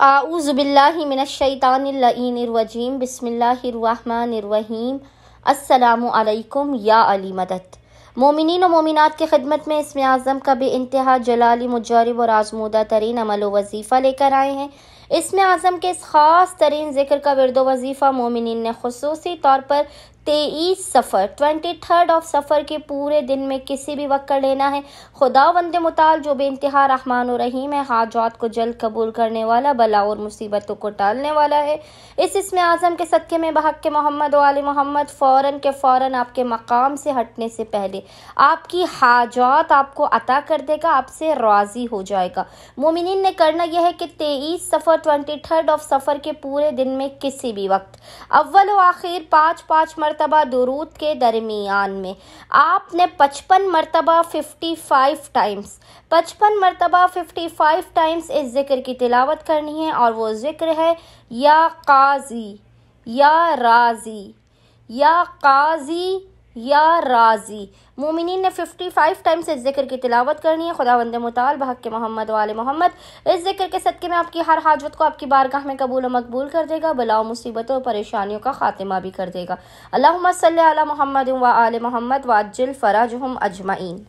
اعوذ باللہ من الشیطان اللعین الرجیم بسم اللہ الرحمن الرحیم السلام علیکم یا علی مدد۔ مومنین و مومنات کی خدمت میں اسم اعظم کا بے انتہا جلالی مجرب اور آزمودہ ترین عمل و وظیفہ لے کر آئے ہیں۔ اسم اعظم کے اس خاص ترین ذکر کا ورد و وظیفہ مومنین نے خصوصی طور پر 23 سفر کے پورے دن میں کسی بھی وقت کر لینا ہے۔ خداوند متعال جو بے انتہا رحمان و رحیم ہے، حاجات کو جلد قبول کرنے والا، بلا اور مصیبتوں کو ٹالنے والا ہے، اس اسم اعظم کے صدقے میں بحق محمد و آل محمد فوراً کے فوراً آپ کے مقام سے ہٹنے سے پہلے آپ کی حاجات آپ کو عطا کر دے گا، آپ سے راضی ہو جائے گا۔ مومنین نے کرنا یہ ہے کہ 23 سفر کے پورے دن میں کسی بھی وقت اول و آخر 5 مرتبہ درود کے درمیان میں آپ نے 55 مرتبہ 55 ٹائمز اس ذکر کی تلاوت کرنی ہے، اور وہ ذکر ہے یا قاضی یا راضی یا قاضی یا راضی۔ مومنین نے 55 ٹائمز اس ذکر کی تلاوت کرنی ہے۔ خداوند متعال بحق محمد و آل محمد اس ذکر کے صدقے میں آپ کی ہر حاجت کو آپ کی بارگاہ میں قبول و مقبول کر دے گا، بلا و مصیبتوں اور پریشانیوں کا خاتمہ بھی کر دے گا۔ اللہم صلی علی محمد و آل محمد وعجل فرجہم اجمعین۔